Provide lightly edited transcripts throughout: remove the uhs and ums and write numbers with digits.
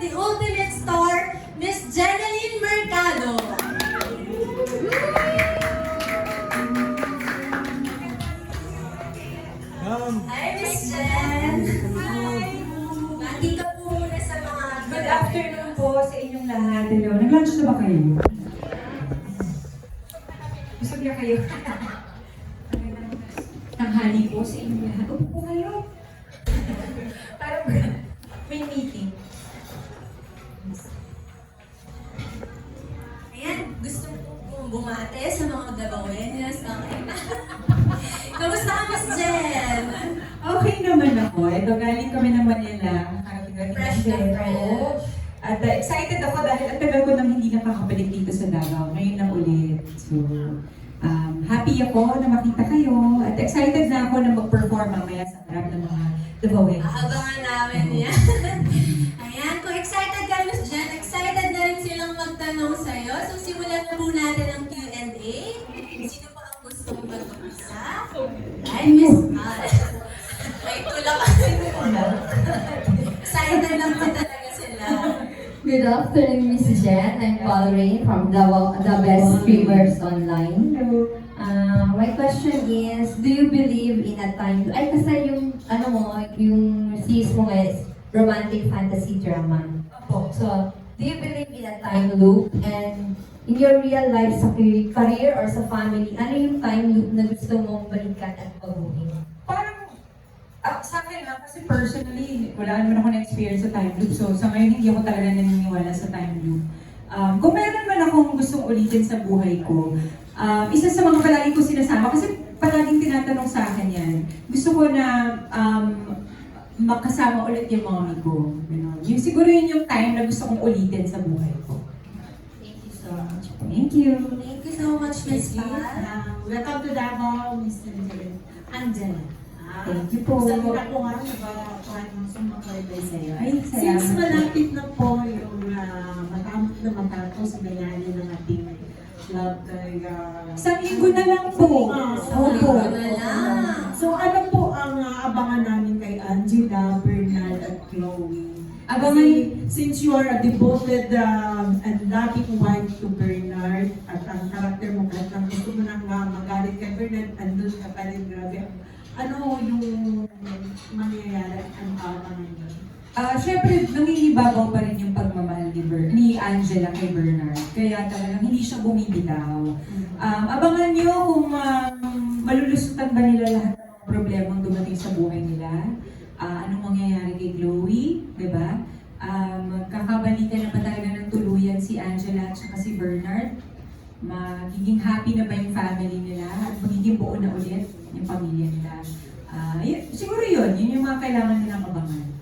the ultimate star, Miss Jeneline Mercado. Hi, Miss Jen. Hi. Nandito po muna sa mga... Good afternoon po sa inyong lahat. Hello. Nag-lunch na ba kayo? Gusto niya kayo? Tanghali po sa inyong lahat. Upo po kayo. Parang may meeting. Ayan, gusto ko pong bumate sa mga Dabawenyas. Okay na. Kamusta ka, Miss Jen? Okay naman ako. Ito, galing kami ng Manila. Fresh na fresh. At excited ako dahil ang tagal ko nang hindi nakakabalik dito sa Davao. Ngayon na ulit. So, happy ako na makita kayo. At excited na ako na mag-perform mamaya sa harap ng mga Davaoenos. Abangan namin yan. Ayan, kung excited ka, Miss Jen, excited na rin silang magtanong sa'yo. So, simulan na po natin ang Q&A. Sino pa ang gustong mag-umpisa? Ay, Miss may tulak kasi muna. Excited lang po talaga sila. Good afternoon, Miss Jen. I'm Valerie from the Best Streamers Online. My question is, do you believe in a time... Ay, kasi yung, yung series mo is romantic fantasy drama. Opo. So, do you believe in a time loop? And in your real life, sa career or sa family, ano yung time loop na gusto mong balikan at baguhin? Parang, sa akin lang, kasi personally, wala naman ako na-experience sa time loop. So, sa ngayon, hindi ako talaga naniniwala sa time loop. Kung meron man akong gustong ulitin sa buhay ko, isa sa mga palagi ko sinasama, kasi palaging tinatanong sa akin yan, gusto ko na makasama ulit yung mommy ko. You know? Siguro yun yung time na gusto kong ulitin sa buhay ko. Thank you so much. Thank you. Thank you so much, Miss Pat. Welcome to Davao, Mr. Angela. Thank you po. Sabi na ko nga, nagkakakuhan ng sumakoy sa'yo. Ay, Since salamat. malapit na po yung matapos na matapos ang bayani ng ating love Isang linggo na lang po. Opo. Na lang. So ano po ang abangan namin kay Angela, Bernard at Chloe? Abangan, Since you are a devoted and loving wife to Bernard at ang karakter mo kahit ang gusto mo nang magalit kay Bernard, andun ka pa rin, grabe. Ano yung mangyayari ang abangan mo? syempre, nangingibabaw pa rin yung pagmamahal ni Angela kay Bernard. Kaya talagang hindi siya bumibitaw. Abangan niyo kung malulusutan ba nila lahat ng problemang dumating sa buhay nila. Anong mangyayari kay Chloe, di ba? Kakabalikan na ba talaga ng tuluyan si Angela at saka si Bernard? Magiging happy na ba yung family nila? At magiging buo na ulit yung pamilya nila? Siguro yun yung mga kailangan nilang abangan.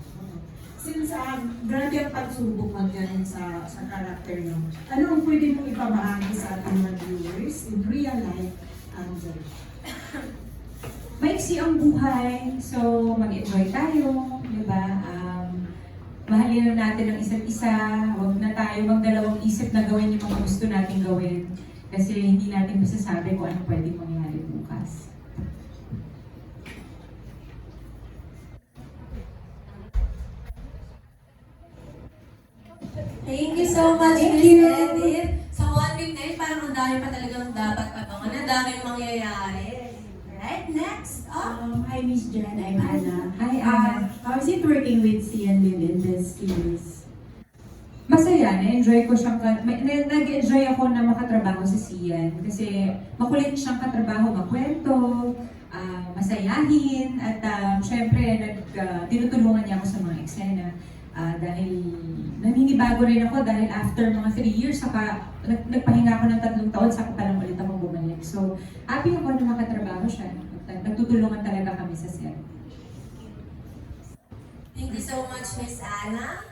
Since grabe ang pagsubok mo dyan sa karakter nyo, ano ang pwede mong ipamahagi sa ating mga viewers in real life, Angela? Maiksi ang buhay, so mag-enjoy tayo, di ba? Mahalin na natin ang isa't isa, huwag na tayo magdalawang isip na gawin yung mga gusto natin gawin. Kasi hindi natin masasabi kung ano pwede mangyari bukas. Thank you so much, Thank Miss you. Edith. Sa one week na yun, parang ang dami pa talagang dapat abangan. Ang daming mangyayari. Right, next up. Hi, Miss Jen. I'm Anna. Hi, Anna. How is it working with Sian Lim in this series? Masaya, na-enjoy ko siyang, nag-enjoy ako na makatrabaho sa Sian. Kasi makulit siyang katrabaho, makwento, masayahin, at syempre, tinutulungan niya ako sa mga eksena. Dahil naninibago rin ako dahil after mga 3 years, saka nagpahinga ako ng 3 taon, saka pa lang ulit ako bumalik. So, happy ako na makatrabaho siya. Nagtutulungan talaga kami sa set. Thank you so much, Miss Anna.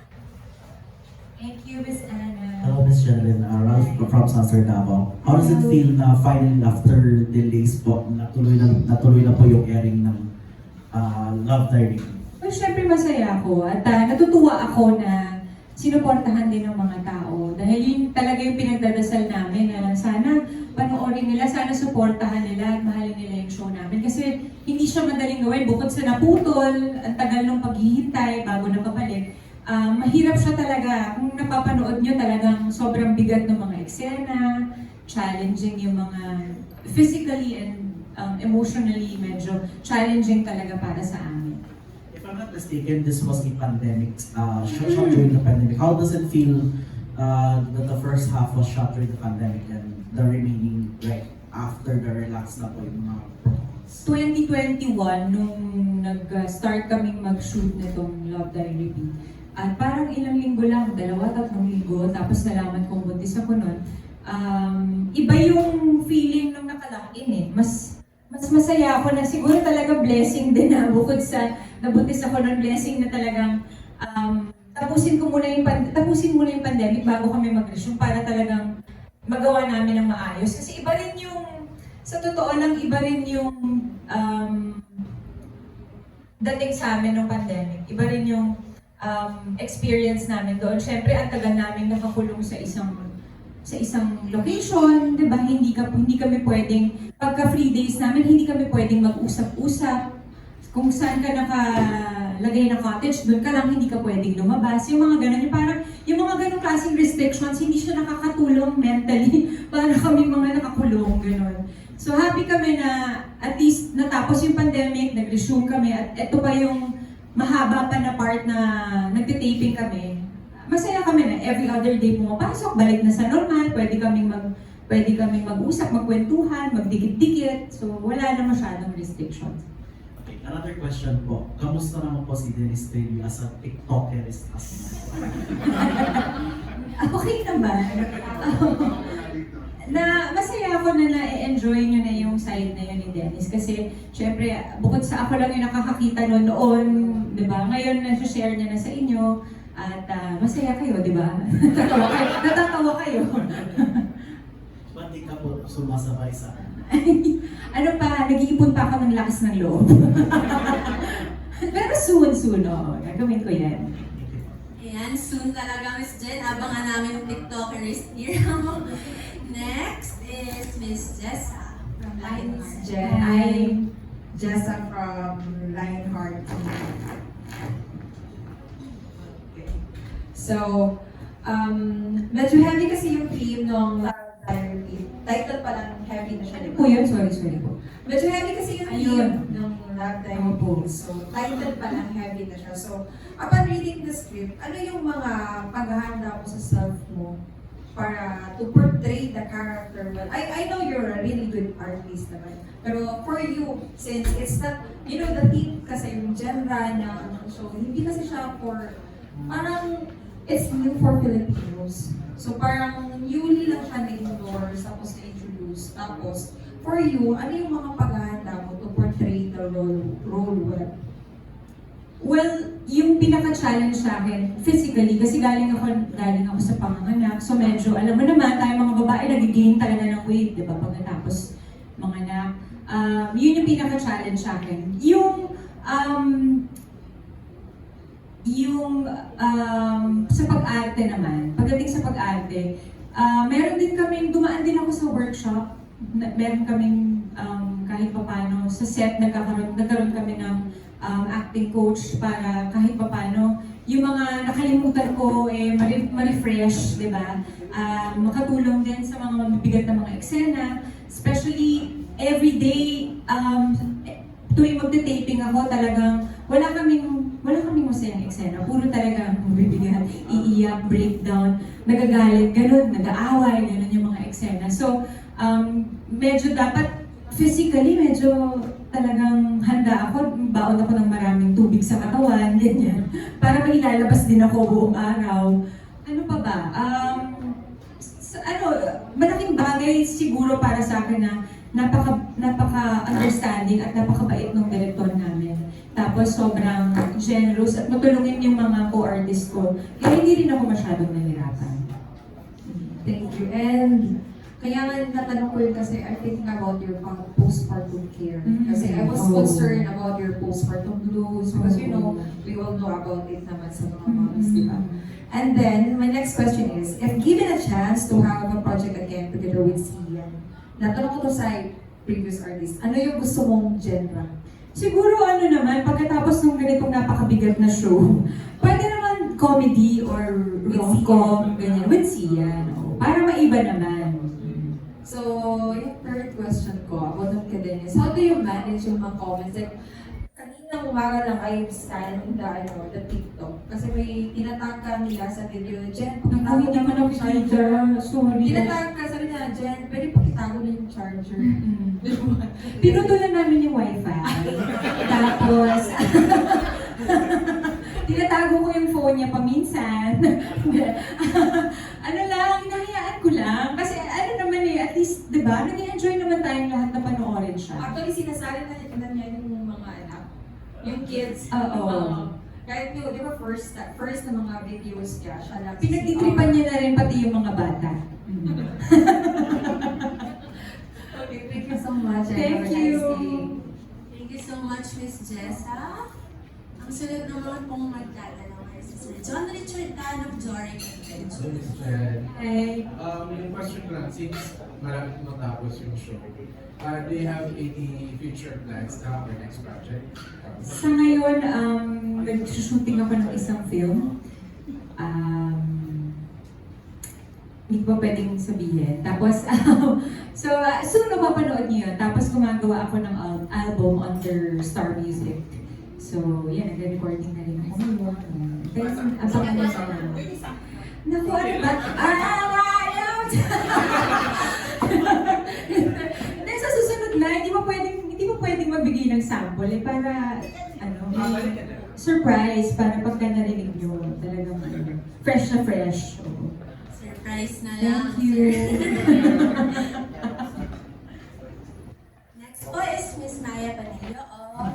Thank you, Miss Anna. Hello, Miss Jeneline. Ralph from Sansar Davao. How does it feel na finally after delays po, natuloy na po yung airing ng Love Diary? Well, syempre masaya ako at natutuwa ako na sinuportahan din ng mga tao. Dahil yun talaga yung pinagdadasal namin na sana panoorin nila, sana suportahan nila at mahalin nila yung show namin. Kasi hindi siya madaling gawin, bukod sa naputol, ang tagal ng paghihintay bago nakabalik. mahirap siya talaga. Kung napapanood nyo, talagang sobrang bigat ng mga eksena, challenging yung mga physically and emotionally medyo challenging talaga para sa amin. If I'm not mistaken, this was a pandemic, shot during the pandemic. How does it feel that the first half was shot during the pandemic and the remaining, like, after the relax na po yung mga protocols? 2021, nung nag-start kaming mag-shoot nitong Love Diary B, at parang ilang linggo lang, 2-3 linggo, tapos nalaman kong buntis ako nun. Iba yung feeling nung nakalock-in eh. Mas masaya ako na siguro talaga blessing din na bukod sa nabuntis ako ng blessing na talagang tapusin muna yung pandemic bago kami mag-resume para talagang magawa namin ng maayos. Kasi iba rin yung, sa totoo lang, iba rin yung dating sa amin ng pandemic. Iba rin yung experience namin doon. Siyempre, ang tagal namin nakakulong sa isang location, di ba? Hindi kami pwedeng, pagka free days namin, hindi kami pwedeng mag-usap-usap. Kung saan ka nakalagay na cottage, doon ka lang, hindi ka pwedeng lumabas. Yung mga ganun, yung mga ganung klaseng restrictions, hindi siya nakakatulong mentally para kami mga nakakulong, ganun. So happy kami na at least natapos yung pandemic, nag-resume kami, at ito pa yung mahaba pa na part na nagtitaping kami. Masaya kami na every other day pumapasok, balik na sa normal, pwede kaming mag-usap, magkwentuhan, magdikit-dikit. So wala na masyadong restrictions. Okay, another question po. Kamusta naman po si Dennis Trilly as a TikTokerist? Okay naman. Na masaya ako na na-enjoy nyo na yung side na yun ni Dennis. Kasi, syempre, bukod sa ako lang yung nakakakita noon, di ba? Ngayon, nasa-share niya na sa inyo. At masaya kayo, di ba? Natatawa kayo. Ba't di ka po sumasabay sa Ano pa, nag-iipon pa ako ng lakas ng loob. Pero soon, gagawin ko yan. Ayan, soon talaga, Miss Jen. Abangan namin yung TikTokerist here. Next is Miss Jessa from Hi, Miss Lionheart. Jen. I'm Jessa from Lionheart. Okay. So, medyo heavy kasi yung theme ng Love Diary. Title pa lang, heavy na siya. Ano po yun? Sorry po. Medyo heavy kasi yung Ayun. theme ng Love Diary. Opo. So, title pa lang, heavy na siya. So, upon reading the script, ano yung mga paghahanda mo sa self mo para to portray the character well? I know you're a really good artist naman. Pero for you, since it's not, you know, the theme kasi yung genre na show, hindi kasi siya for, parang, it's new for Filipinos. So parang newly lang siya na-endorse, tapos na-introduce. Tapos, for you, ano yung mga paghahanda mo to portray the role well? Well, yung pinaka-challenge sa akin, physically, kasi galing ako sa panganganak. So medyo, alam mo naman, tayo mga babae, nag-gain talaga ng weight, di ba, pagkatapos manganak. Yun yung pinaka-challenge sa akin. Sa pag-arte naman, pagdating sa pag-arte, meron din kaming, dumaan din ako sa workshop. Meron kaming kahit papano, sa set, nagkaroon kami ng acting coach para kahit papano yung mga nakalimutan ko ma-refresh, di ba? Makatulong din sa mga mabibigat na mga eksena, especially everyday tuwing magte-taping ako, talagang wala kaming masayang eksena. Puro talaga mabibigat, iiyak, breakdown, nagagalit, ganun, nag-aaway, ganun yung mga eksena. So, medyo dapat physically, medyo talagang handa ako, baon ako ng maraming tubig sa katawan, ganyan. Para mailalabas din ako buong araw. Ano pa ba? Malaking bagay siguro para sa akin na napaka-understanding at napakabait ng direktor namin. Tapos sobrang generous at matulungin yung mga co-artist ko. Kaya hindi rin ako masyadong nahirapan. Thank you. And kaya nga natanong ko yun kasi I think about your postpartum care. Kasi I was concerned about your postpartum blues because you know, we all know about it naman sa mga moms, di ba? And then, my next question is, if given a chance to have a project again together with Sian, natanong ko to sa previous artist, ano yung gusto mong genre? Siguro pagkatapos ng ganitong napakabigat na show, pwede naman comedy or rom-com, ganyan, with Sia, no? Para maiba naman. So, yung third question ko about ng Dennis, how do you manage yung mga comments? Like, kaninang umaga lang I scan the TikTok. Kasi may tinatag ka nila sa video, Jen, Naku, hindi ko na makita. Sorry. Tinatag ka, sabi na, Jen, pwede pa itago na yung charger. Pinutulan namin yung wifi. Tapos, tinatago ko yung phone niya paminsan. Ano lang, hinahayaan ko lang. Kasi ano naman at least, di ba, nag-enjoy naman tayong lahat na panoorin siya. Actually, sinasali na niya yung mga anak, yung kids. Oo. Kahit yung, di ba, first na mga videos niya, siya lang. Pinagtitripan niya na rin pati yung mga bata. Okay, thank you so much. and Thank have a nice you. day. Thank you so much, Miss Jessa. Ang sunod naman pong magtatanong ay si Sir John Richard Tan of Jory So, Convention. Miss Jen, Ay, yung question ko lang, since malapit matapos yung show, do you have any future plans now for next project? sa ngayon, nag-shooting ako ng isang film. Hindi ko pa pwedeng sabihin. Tapos, so, soon mapapanood niyo yun. Tapos, gumagawa ako ng album under Star Music. So, yan, nag-recording na rin ako ngayon. Then, abangan niyo sa Naku, ano ba? Ayaw! Hindi, sa susunod na, hindi mo pwedeng magbigay ng sample para, surprise, para pagka narinig nyo, talagang fresh na fresh. Oo. Surprise na lang. Thank you. Next po is Miss Maya Panillo of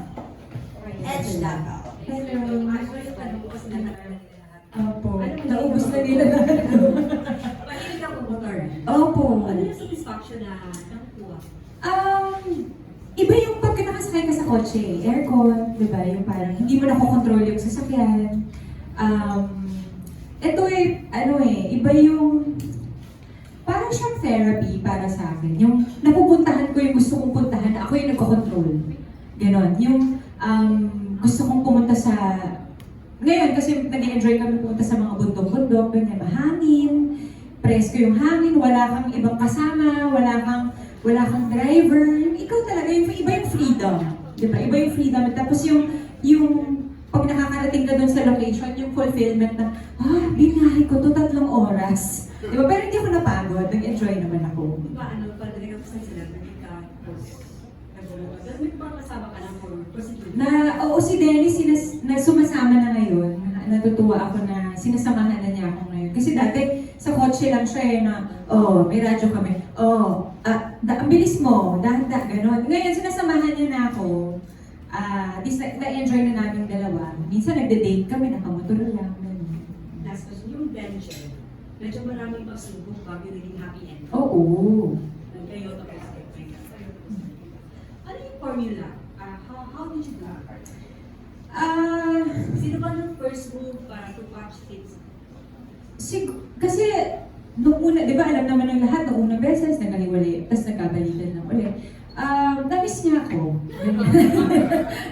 Edge Davao. Hello. Actually, tanong ko sila na Opo. Naubos na nila lahat. Mahilig ako motor. Opo. Ano yung satisfaction na nakukuha? Iba yung pagka nakasakay ka sa kotse, aircon, di ba? Yung parang hindi mo nakokontrol yung sasakyan. Ito iba yung parang siyang therapy para sa akin. Yung napupuntahan ko yung gusto kong puntahan, ako yung nagkocontrol. Ganon. Yung gusto kong pumunta sa ngayon, kasi nag-enjoy kami pumunta sa mga bundok-bundok, ganyan, mahangin, presko yung hangin, wala kang ibang kasama, wala kang driver, yung ikaw talaga, yung iba yung freedom, di ba? Iba yung freedom, tapos yung pag nakakarating ka doon sa location, yung fulfillment na, binahay ko to 3 oras. Di ba? Pero hindi ako napagod, nag-enjoy naman ako. Di ba, padaling ako sa sila, nagkita, tapos, nagulungan. Tapos may mga kasama ka lang for prostitute. Oo, si Dennis, sumasama na ngayon. Natutuwa ako na sinasamahan na niya ako ngayon. Kasi dati, sa kotse lang siya may radyo kami. Ang bilis mo, gano'n. Ngayon, sinasamahan niya na ako. Na-enjoy na namin dalawa. Minsan nagde-date kami, nakamotor lang. Ganun. Last question, yung venture, medyo maraming pagsubok bago naging happy end. Oo. Kayo tapos ano yung formula? How did you do it? Sino ba ng first move para to patch things? Kasi, nung una, di ba alam naman ng lahat, nung unang beses, nagkahiwalay, tapos nagkabalikan lang ulit. Na-miss niya ako.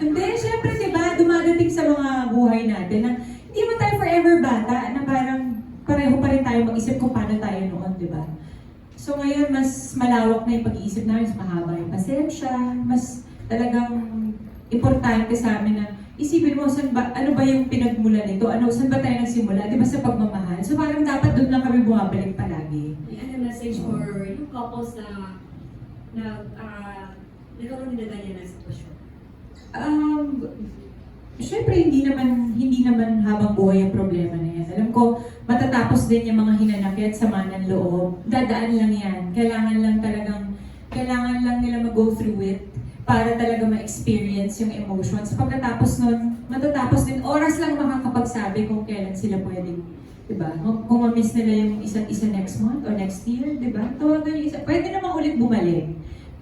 Hindi, syempre, di ba, dumadating sa mga buhay natin na hindi mo tayo forever bata, na parang pareho pa rin tayo mag-isip kung paano tayo noon, di ba? So ngayon, mas malawak na yung pag-iisip namin, mas mahaba yung pasensya, mas talagang importante sa amin na isipin mo, ano ba yung pinagmula nito? Saan ba tayo nagsimula? Di ba sa pagmamahal? So parang dapat doon lang kami bumabalik palagi. Ano message for yung couples na nagkaroon nila ganyan na sitwasyon? Siyempre, hindi naman habang buhay ang problema na yan. Alam ko, matatapos din yung mga hinanakit, sama ng loob. Dadaan lang yan. Kailangan lang nila mag-go through it para talaga ma-experience yung emotions. Pagkatapos nun, matatapos din, oras lang makakapagsabi kung kailan sila pwedeng, diba? Kung ma-miss nila yung isa't isa next month or next year, diba? Tawagan yung isa. Pwede naman ulit bumalik.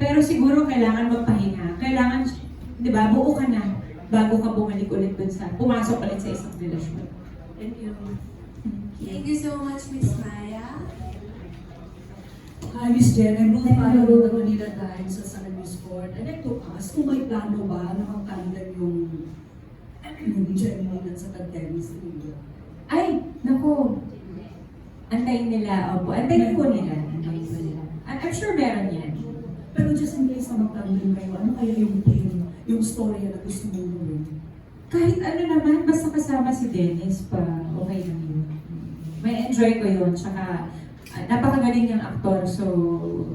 Pero siguro kailangan magpahinga. Kailangan, diba, buo ka na bago ka bumalik ulit dun pumasok ulit sa isang relasyon. Thank you. Thank you so much, Miss Maya. Hi, Miss Jen. I'm Ruth Hello. Palo ng Manila Times sa San Luis Sport. I'd like to ask kung may plano ba na makatandem yung Gemini sa tag-tennis ninyo? Ay, naku. Antayin nila. Opo, antayin ko nila. Antayin ko nila. I'm sure meron yan. Pero just in case na magtanong kayo, ano kaya yung theme, yung story na gusto mong gawin? Kahit ano naman, basta kasama si Dennis pa, okay lang yun. May enjoy ko yun, tsaka napakagaling niyang aktor, so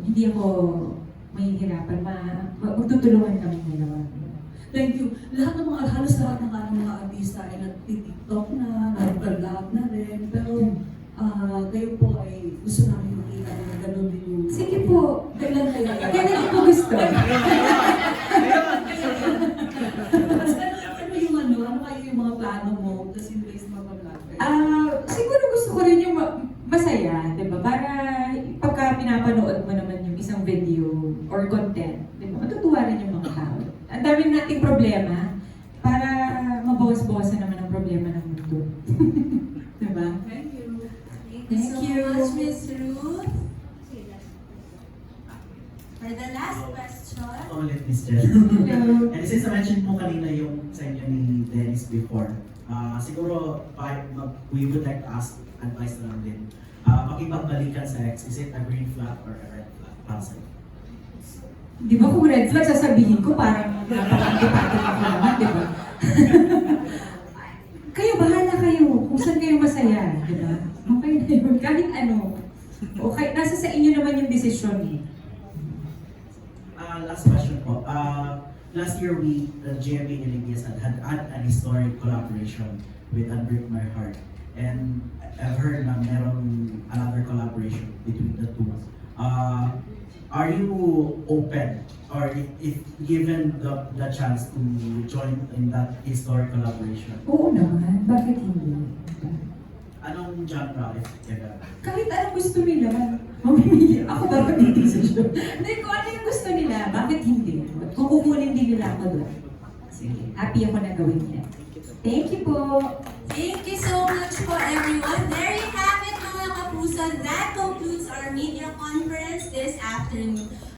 hindi ako mahihirapan. Magtutulungan kami dalawa. Thank you. Halos lahat ng mga artista ay nag-TikTok na, nag-vlog na rin, pero kayo po ay gusto namin makita na gano'n din yung... Sige po, Kailan kayo? kailan ko gusto. Ano yung ano kayo yung mga plano mo just in case mag-vlog kayo? Siguro gusto ko rin yung masaya, di ba? Para pagka pinapanood mo naman yung isang video or content, di ba? Matutuwa rin yung mga tao. Ang dami nating problema para mabawas-bawasan naman ang problema ng mundo. Di ba? Thank you. Thank you so much, Miss Ruth. For the last question. Ulit, Miss Jen. Hello. And since I-mentioned po kanina yung sa inyo ni Dennis before, siguro we would like to ask advice na lang din. Pakipagbalikan sa ex, is it a green flag or a red flag? Para sa'yo. Di ba kung red flag, sasabihin ko parang napaka-antipatid ako naman, di ba? Kayo, bahala kayo. Kung saan kayo masaya, di ba? Okay na yun. Kahit ano. Okay, nasa sa inyo naman yung desisyon eh. Last question po. Last year, GMA Eligias had an historic collaboration with Unbreak My Heart. And I've heard na meron another collaboration between the two. Are you open, or if given the chance to join in that historic collaboration? Oo naman. Bakit hindi? Anong genre, if ever? Kahit anong gusto nila, mamimili ako dapat yung decision. Hindi, kung ano yung gusto nila, bakit hindi? At kung kukunin din nila ako doon. Sige, happy ako na gawin yan. Thank you po. Thank you so much po, everyone. There